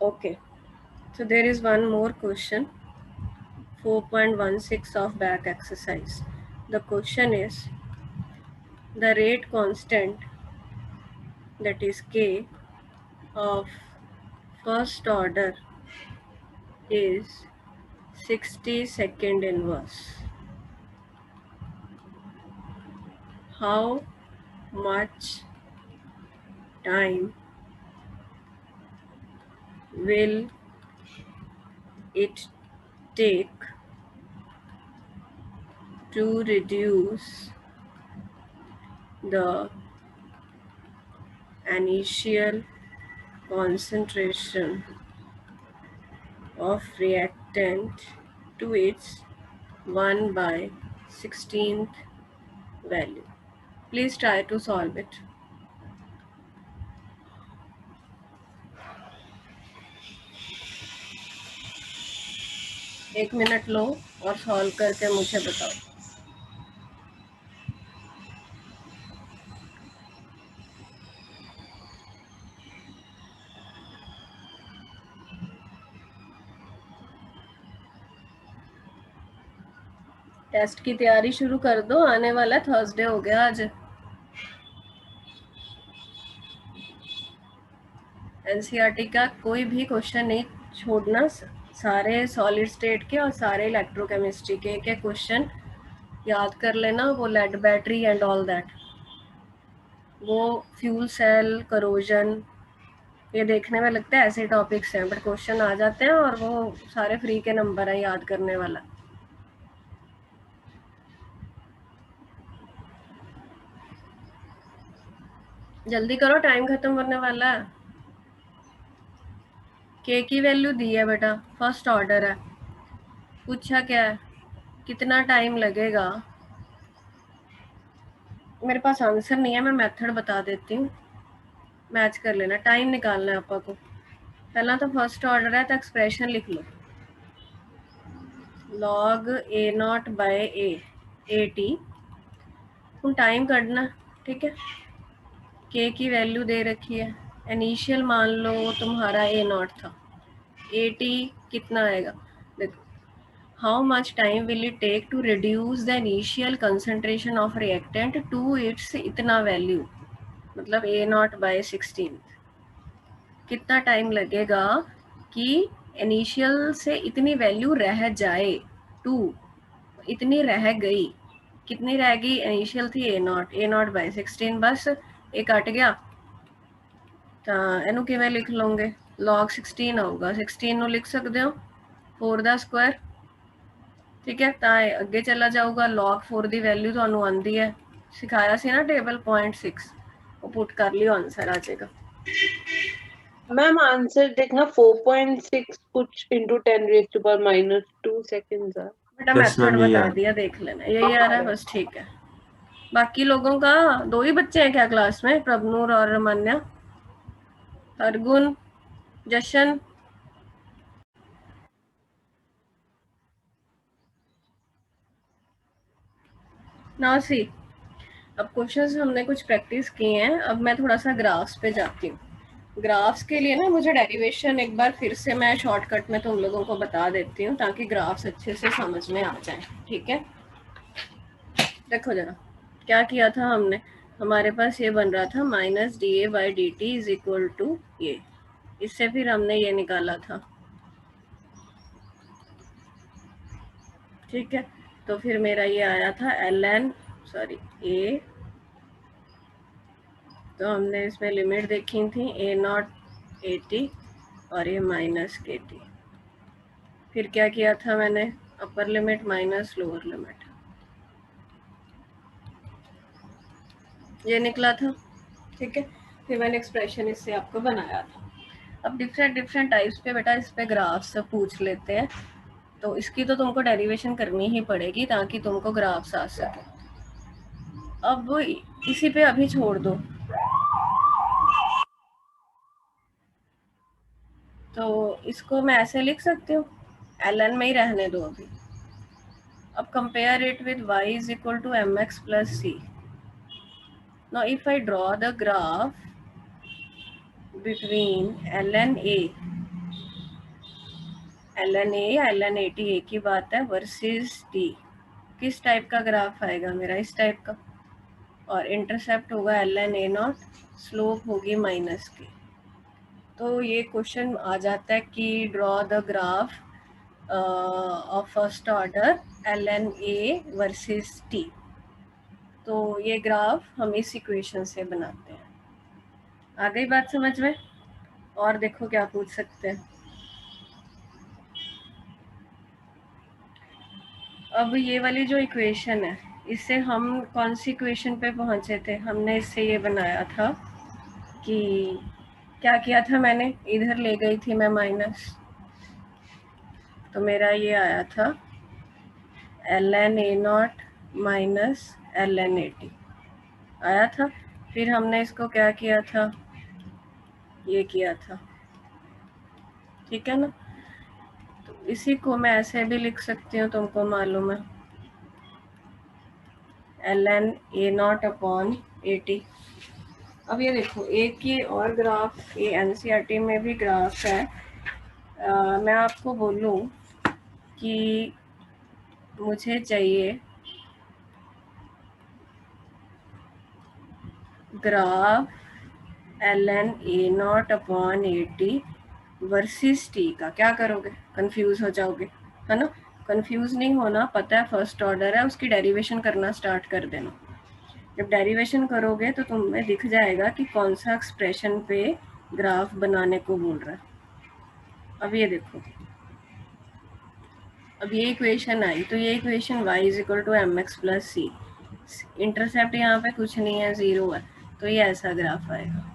A: Okay, so there is one more question, 4.16 of back exercise. The question is, the rate constant, that is K, of first order is 60 second inverse. How much time will it take to reduce the initial concentration of reactant to its 1/16th value? Please try to solve it. 1 minute low और सॉल्व करके मुझे बताओ। टेस्ट की तैयारी शुरू कर दो, आने वाला थर्सडे हो गया आज। एनसीईआरटी का कोई भी क्वेश्चन नहीं छोड़ना, सारे सॉलिड स्टेट के और सारे इलेक्ट्रोकेमिस्ट्री के एक क्वेश्चन याद कर लेना। वो lead battery and all that, वो फ्यूल सेल, करोजन, ये देखने में लगता है ऐसे टॉपिक्स हैं, बट क्वेश्चन आ जाते हैं और वो सारे फ्री के नंबर है याद करने वाला। जल्दी करो, टाइम खत्म होने वाला है। के की वैल्यू दी है बेटा, फर्स्ट ऑर्डर है। पूछा क्या है, कितना टाइम लगेगा। मेरे पास आंसर नहीं है, मैं मेथड बता देती हूँ, मैच कर लेना। टाइम निकालना है आपको। पहला तो फर्स्ट ऑर्डर है, तो एक्सप्रेशन लिख लो, log a naught by A T. तुम टाइम करना, ठीक है। के की वैल्यू दे रखी है, इनिशियल मान लो तुम्हारा ए नॉट था, ए टी कितना आएगा देखो। How much time will it take to reduce the initial concentration of reactant to its इतना वैल्यू, मतलब ए नॉट बाय 16। कितना टाइम लगेगा कि इनिशियल से इतनी वैल्यू रह जाए, टू इतनी रह गई। कितनी रह गई, इनिशियल थी ए नॉट बाय 16, बस ये कट गया। तो ਇਹਨੂੰ ਕਿਵੇਂ ਲਿਖ ਲਓਗੇ, log 16 ਆਊਗਾ। 16 ਨੂੰ ਲਿਖ ਸਕਦੇ ਹੋ 4 ਦਾ ਸਕੁਆਇਰ, ਠੀਕ ਹੈ। ਤਾਂ ਇਹ ਅੱਗੇ ਚਲਾ ਜਾਊਗਾ। log 4 ਦੀ ਵੈਲਿਊ ਤੁਹਾਨੂੰ ਆਂਦੀ ਹੈ, ਸਿਖਾਇਆ ਸੀ ਨਾ ਟੇਬਲ 0.6, ਉਹ ਪੁੱਟ ਕਰ ਲਿਓ, ਆਨਸਰ ਆ ਜਾਏਗਾ।
B: मैम आंसर देखना 4.6 कुछ into 10 raised to power minus 2 seconds है।
A: बेटा
C: Yes,
A: मेथड
C: ma'am, ये
A: बता
C: है।
A: दिया, देख लेना, यही आ रहा है बस, ठीक है। बाकी लोगों का 2 ही बच्चे हैं क्या क्लास में, प्रभनूर और रमन्या, अर्गुन, जशन। नाउ सी, अब क्वेश्चंस हमने कुछ प्रैक्टिस किए हैं, अब मैं थोड़ा सा ग्राफ्स पे जाती हूँ। ग्राफ्स के लिए ना मुझे डेरिवेशन एक बार फिर से मैं शॉर्टकट में तुम लोगों को बता देती हूँ, ताकि ग्राफ्स अच्छे से समझ में आ जाए, ठीक है। देखो जरा क्या किया था हमने, हमारे पास ये बन रहा था minus D A by D T is equal to ये, इससे फिर हमने ये निकाला था, ठीक है। तो फिर मेरा ये आया था एल एन सॉरी ए, तो हमने इसमें लिमिट देखी थी ए नॉट ए टी और ये माइनस के टी। फिर क्या किया था मैंने, अपर लिमिट माइनस लोअर लिमिट, ये निकला था, ठीक है। फिर मैंने एक्सप्रेशन इससे आपको बनाया था। अब डिफरेंट टाइप्स पे बेटा इस पे ग्राफ से पूछ लेते हैं, तो इसकी तो तुमको डेरिवेशन करनी ही पड़ेगी ताकि तुमको ग्राफ्स आ सके। अब इसी पे अभी छोड़ दो, तो इसको मैं ऐसे लिख सकती हूँ, एल एन में ही रहने दो अभी। अब compare it with y is equal to M x plus C. Now if I draw the graph between L N A या एल एन ए टी, एक ही बात है, वर्सेस टी, किस टाइप का ग्राफ आएगा मेरा, इस टाइप का, और इंटरसेप्ट होगा L N A naught, slope होगी माइनस की। तो ये क्वेश्चन आ जाता है कि draw the graph of first order L N A versus T. तो ये ग्राफ हम इस इक्वेशन से बनाते हैं। आ गई बात समझ में? और देखो क्या पूछ सकते हैं। अब ये वाली जो इक्वेशन है, इससे हम कौन सी इक्वेशन पे पहुंचे थे, हमने इससे ये बनाया था कि क्या किया था मैंने, इधर ले गई थी मैं माइनस, तो मेरा ये आया था L N A naught minus L N A T आया था। फिर हमने इसको क्या किया था, ये किया था, ठीक है ना। तो इसी को मैं ऐसे भी लिख सकती हूँ, तुमको मालूम है, ln a0 अपॉन at। अब ये देखो एक ये और ग्राफ, ये एनसीईआरटी में भी ग्राफ है। मैं आपको बोलूँ कि मुझे चाहिए graph ln a0 upon at versus t का, क्या करोगे? कंफ्यूज हो जाओगे, है ना? कंफ्यूज नहीं होना, पता है फर्स्ट ऑर्डर है, उसकी डेरिवेशन करना स्टार्ट कर देना। जब डेरिवेशन करोगे तो तुम्हें दिख जाएगा कि कौन सा एक्सप्रेशन पे ग्राफ बनाने को बोल रहा है। अब ये देखो, अब ये इक्वेशन आई, तो ये equation y is equal to M x plus C, intercept यहाँ पे कुछ नहीं है, 0 है, तो ये ऐसा ग्राफ आएगा।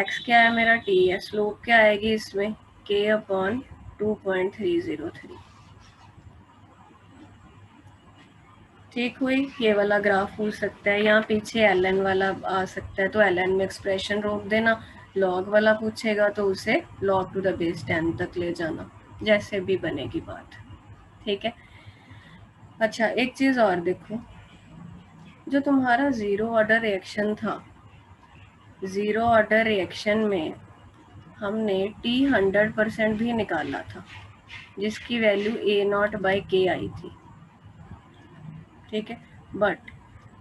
A: x क्या है मेरा, t है, स्लोप क्या आएगी इसमें, k अपॉन 2.303। ठीक हुई, ये वाला ग्राफ पूछ सकता है, यहाँ पीछे ln वाला आ सकता है, तो ln में एक्सप्रेशन रोक देना, log वाला पूछेगा तो उसे log टू द बेस 10 तक ले जाना, जैसे भी बनेगी बात। ठीक है। अच्छा एक चीज और देखो, जो तुम्हारा जीरो ऑर्डर रिएक्शन था, जीरो ऑर्डर रिएक्शन में हमने t 100% भी निकाला था, जिसकी वैल्यू a0/k आई थी। ठीक है, बट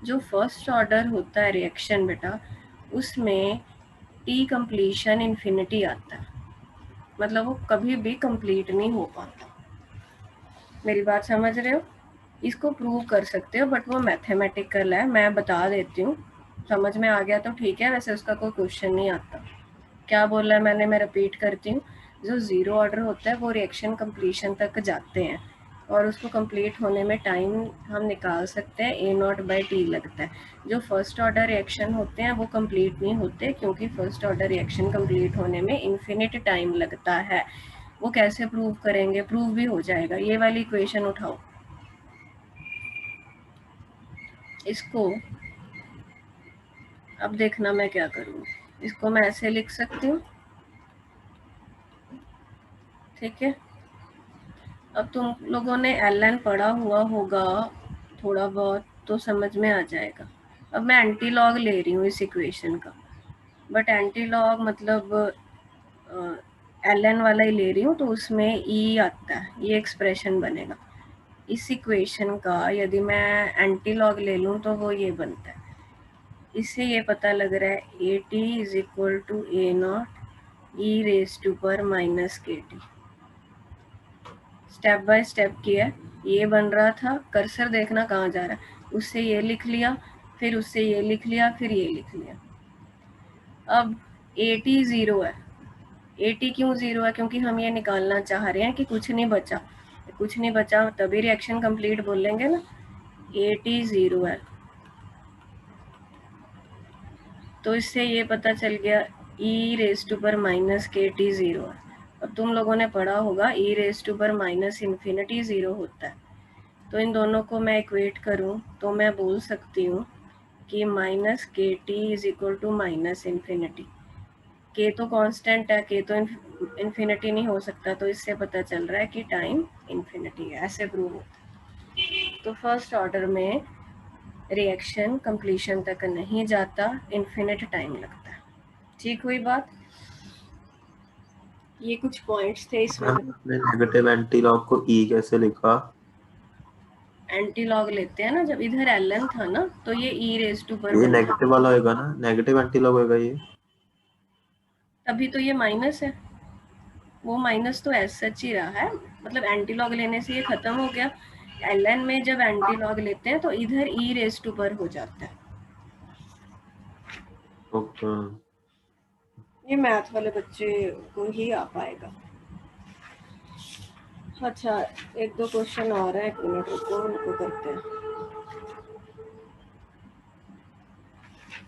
A: जो फर्स्ट ऑर्डर होता है रिएक्शन बेटा, उसमें t कंप्लीशन इन्फिनिटी आता है, मतलब वो कभी भी कंप्लीट नहीं हो पाता। मेरी बात समझ रहे हो? इसको प्रूव कर सकते हो, बट वो मैथमेटिकल है, मैं बता देती हूँ, समझ में आ गया तो ठीक है, वैसे उसका कोई क्वेश्चन नहीं आता। क्या बोला है मैंने, मैं रिपीट करती हूँ, जो ज़ीरो ऑर्डर होता है वो रिएक्शन कंप्लीशन तक जाते हैं, और उसको कंप्लीट होने में टाइम हम निकाल सकते हैं, a0/t लगता है। जो फर्स्ट ऑर्डर रिएक्शन होते हैं वो कंप्लीट नहीं होते, क्योंकि फर्स्ट ऑर्डर रिएक्शन कंप्लीट होने में इन्फिनिट टाइम लगता है। वो कैसे प्रूव करेंगे, प्रूव भी हो जाएगा। ये वाली इक्वेशन उठाओ, इसको अब देखना मैं क्या करूँ, इसको मैं ऐसे लिख सकती हूँ। ठीक है, अब तुम लोगों ने ln पढ़ा हुआ होगा थोड़ा बहुत, तो समझ में आ जाएगा। अब मैं एंटी लॉग ले रही हूँ इस इक्वेशन का, बट एंटी लॉग मतलब ln वाला ही ले रही हूँ, तो उसमें e आता है, ये एक्सप्रेशन बनेगा। इस इक्वेशन का यदि मैं एंटी लॉग ले लूँ तो वो ये बनता है। इससे ये पता लग रहा है at is equal to a0 e raise to पर minus kt। Step by step किया, ये बन रहा था, कर्सर देखना कहाँ जा रहा है, उससे ये लिख लिया, फिर उससे ये लिख लिया, फिर ये लिख लिया। अब at 0 है, at क्यों 0 है, क्योंकि हम ये निकालना चाह रहे हैं कि कुछ नहीं बचा, कुछ नहीं बचा तभी रिएक्शन कंप्लीट बोलेंगे ना। at 0 है, तो इससे ये पता चल गया e रेज टू पर माइनस kt 0 है। अब तुम लोगों ने पढ़ा होगा e रेज टू पर माइनस इन्फिनिटी 0 होता है, तो इन दोनों को मैं इक्वेट करूं तो मैं बोल सकती हूँ कि minus kt is equal to minus infinity. k तो कांस्टेंट है, k तो इन्फिनिटी नहीं हो सकता, तो इससे पता चल रहा है कि टाइम इन्फिनिटी है। ऐसे प्रूव होता है। तो फर्स्ट ऑर्डर में रिएक्शन कंप्लीशन तक नहीं जाता, इन्फिनिट टाइम लगता है। ठीक हुई बात? ये कुछ पॉइंट्स थे इसमें।
C: आपने नेगेटिव एंटी लॉग को e कैसे लिखा?
A: एंटी लॉग लेते हैं ना, जब इधर ln था ना, तो ये e रेज टू पर
C: ये
A: बना,
C: नेगेटिव वाला होगा ना, नेगेटिव एंटी लॉग होगा ये।
A: तभी तो ये माइनस है, वो माइनस तो एज सच ही रहा है, मतलब एंटी लॉग लेने से ये खत्म हो गया। ln में जब एंटी लॉग लेते हैं तो इधर e रेज टू पर हो जाता है।
C: ओके,
A: ये मैथ वाले बच्चे को ही आ पाएगा। अच्छा एक दो क्वेश्चन और है, एक मिनट रुको, उनको करते हैं।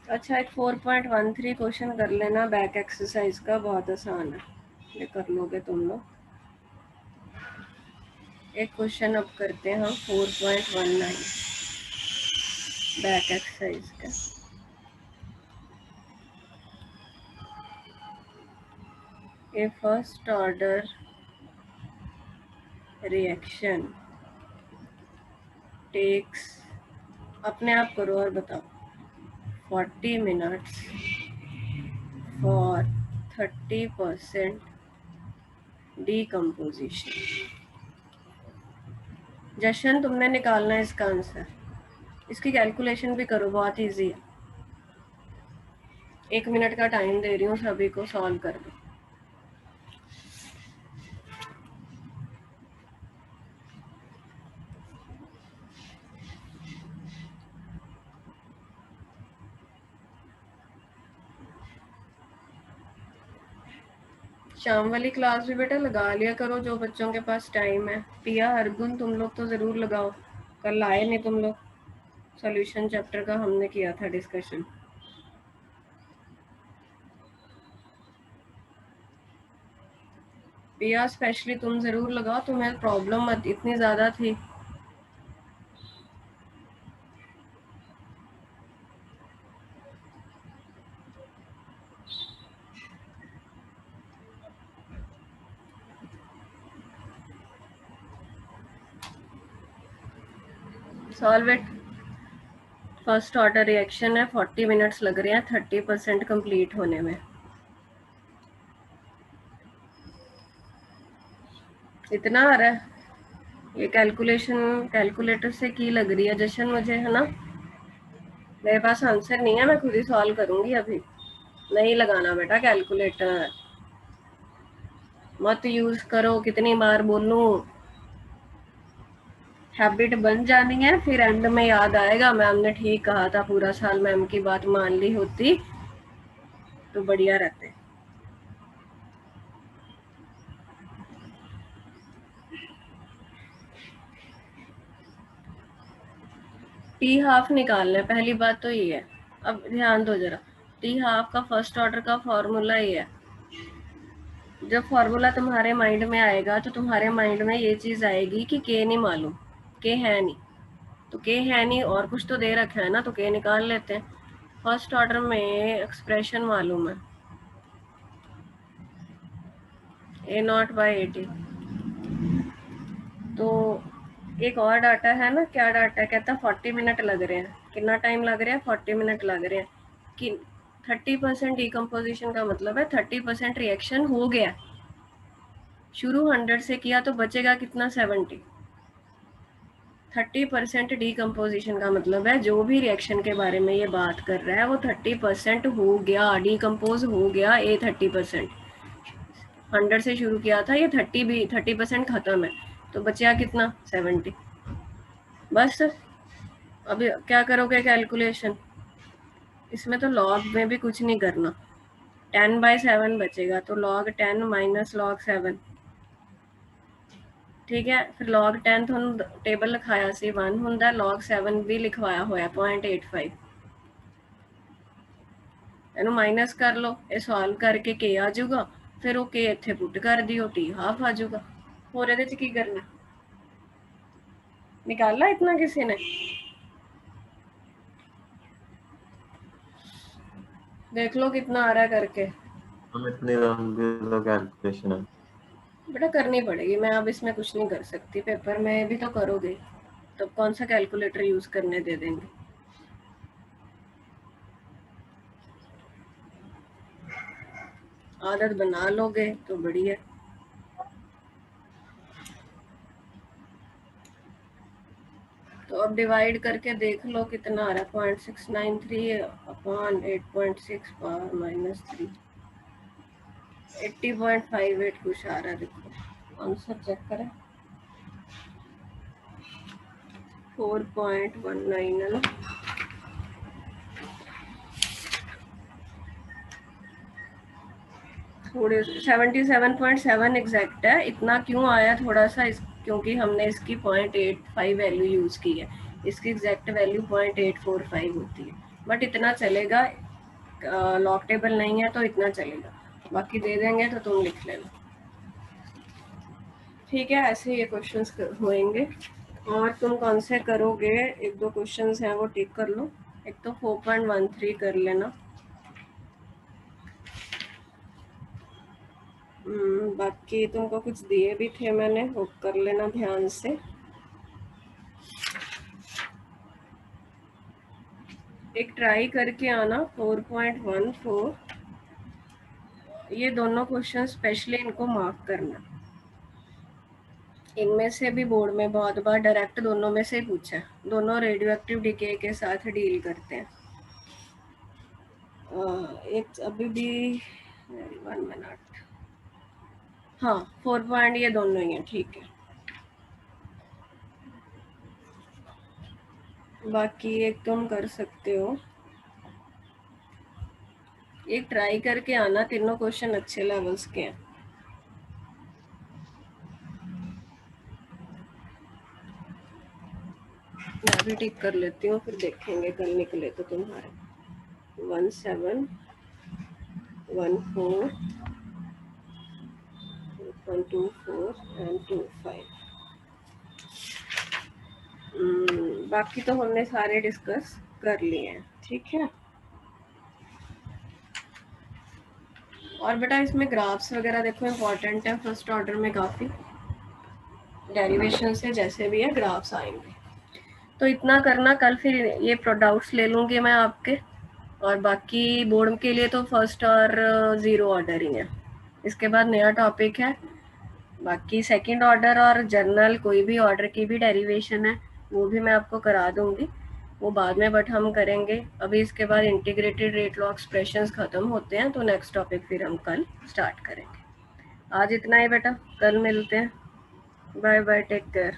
A: अच्छा एक 4.13 क्वेश्चन कर लेना बैक एक्सरसाइज का, बहुत आसान है, ये कर लोगे तुम लोग। एक क्वेश्चन अब करते हैं हम 4.19 बैक एक्सरसाइज का। A first order reaction takes, अपने आप करो और बताओ, 40 मिनट्स फॉर 30% डीकम्पोजिशन। जशन तुमने निकालना है इसका आंसर, इसकी कैलकुलेशन भी करो, बहुत इजी है। 1 मिनट का टाइम दे रही हूँ, सभी को सॉल्व कर दो। शाम वाली क्लास भी बेटा लगा लिया करो जो बच्चों के पास टाइम है। पिया, हरगुन, तुम लोग तो ज़रूर लगाओ, कल आए नहीं तुम लोग। सॉल्यूशन चैप्टर का हमने किया था डिस्कशन। पिया स्पेशली तुम ज़रूर लगाओ, तुम्हें प्रॉब्लम इतनी ज़्यादा थी। Solve it. First order reaction है, 40 मिनट्स लग रहे हैं 30% कंप्लीट होने में। इतना आ रहा है, ये कैलकुलेशन कैलकुलेटर से की लग रही है जशन मुझे, है ना। मेरे पास आंसर नहीं है, मैं खुद ही सॉल्व करूंगी अभी। नहीं लगाना बेटा कैलकुलेटर, मत यूज करो, कितनी बार बोलूं। हैबिट बन जानी है, फिर एंड में याद आएगा मैम ने ठीक कहा था, पूरा साल मैम की बात मान ली होती तो बढ़िया रहते। टी हाफ निकालना है, पहली बात तो ये है। अब ध्यान दो जरा, टी हाफ का फर्स्ट ऑर्डर का फॉर्मूला ये है। जब फॉर्मूला तुम्हारे माइंड में आएगा तो तुम्हारे माइंड में ये चीज आएगी कि के नहीं मालूम, के है नहीं, तो के है नहीं और कुछ तो दे रखा है ना, तो के निकाल लेते हैं। फर्स्ट ऑर्डर में एक्सप्रेशन मालूम है, A0/80। तो एक और डाटा है ना, क्या डाटा कहता है 40 मिनट लग रहे हैं। कितना टाइम लग रहा है? 40 मिनट लग रहे हैं कि 30% डिकम्पोजिशन का मतलब है 30% रिएक्शन हो गया। शुरू 100 से किया तो बचेगा कितना? 70। 30% डिकम्पोजिशन का मतलब है जो भी रिएक्शन के बारे में ये बात कर रहा है वो 30% हो गया, डिकम्पोज हो गया। ए 30% 100 से शुरू किया था, ये 30% खत्म है, तो बचा कितना? 70। बस अब क्या करोगे कैलकुलेशन, इसमें तो लॉग में भी कुछ नहीं करना। 10/7 बचेगा, तो log 10 माइनस log 7, ठीक है। फिर log 10 ਤੁਹਾਨੂੰ ਟੇਬਲ ਲਿਖਾਇਆ ਸੀ 1 ਹੁੰਦਾ, log 7 ਵੀ ਲਿਖਵਾਇਆ ਹੋਇਆ 0.85। ਇਹਨੂੰ ਮਾਈਨਸ ਕਰ ਲਓ, ਇਹ ਸੋਲਵ ਕਰਕੇ k ਆ ਜਾਊਗਾ, ਫਿਰ ਉਹ k ਇੱਥੇ ਪੁੱਟ ਕਰ ਦਿਓ, t ਹਾਫ ਆ ਜਾਊਗਾ। ਹੋਰ ਇਹਦੇ ਚ ਕੀ ਕਰਨਾ? निकाला इतना किसी ने? देख लो कितना आ रहा है करके।
C: हम इतनी लंबी कैलकुलेशन है
A: बेटा करनी पड़ेगी, मैं अब इसमें कुछ नहीं कर सकती, पेपर में भी तो करोगे, तो कौन सा कैलकुलेटर यूज करने दे देंगे। आदत बना लोगे तो बढ़िया। तो अब डिवाइड करके देख लो कितना आ रहा है, 0.693/8.6 पावर -3, 80.58 कुछ आ रहा है। देखो आंसर चेक करें, 4.19 है ना। थोड़े 77.7 एग्जैक्ट है। इतना क्यों आया थोड़ा सा? क्योंकि हमने इसकी 0.85 वैल्यू यूज की है, इसकी एग्जैक्ट वैल्यू 0.845 होती है, बट इतना चलेगा। लॉक टेबल नहीं है तो इतना चलेगा, बाकी दे देंगे तो तुम लिख लेना, ठीक है। ऐसे ये क्वेश्चंस होंगे। और तुम कौन से करोगे? 1-2 क्वेश्चंस हैं वो टिक कर लो। एक तो 4.13 कर लेना, बाकी तुमको कुछ दिए भी थे मैंने, वो कर लेना ध्यान से। एक ट्राई करके आना 4.14, ये दोनों क्वेश्चन स्पेशली इनको मार्क करना। इनमें से भी बोर्ड में बहुत बार डायरेक्ट दोनों में से पूछा है, दोनों रेडियो एक्टिव डीके के साथ डील करते हैं। एक अभी भी 1 मिनट, हाँ 4 पॉइंट ये दोनों ही हैं, ठीक है। बाकी एक तुम कर सकते हो, एक ट्राई करके आना, तीनों क्वेश्चन अच्छे लेवल्स के हैं। मैं भी टिक कर लेती हूँ, फिर देखेंगे कल निकले तो तुम्हारे 17, 14, 2.24 एंड 25। बाकी तो हमने सारे डिस्कस कर लिए हैं, ठीक है। और बेटा इसमें ग्राफ्स वगैरह देखो इम्पोर्टेंट है, फर्स्ट ऑर्डर में काफ़ी डेरिवेशन से जैसे भी है ग्राफ्स आएंगे। तो इतना करना, कल फिर ये डाउट्स ले लूँगी मैं आपके, और बाकी बोर्ड के लिए तो फर्स्ट और 0 ऑर्डर ही है। इसके बाद नया टॉपिक है, बाकी सेकंड ऑर्डर और जर्नल कोई भी ऑर्डर की भी डेरिवेशन है वो भी मैं आपको करा दूंगी, वो बाद में बट हम करेंगे अभी। इसके बाद इंटीग्रेटेड रेट लॉ एक्सप्रेशंस ख़त्म होते हैं, तो नेक्स्ट टॉपिक फिर हम कल स्टार्ट करेंगे। आज इतना ही बेटा, कल मिलते हैं, बाय बाय, टेक केयर।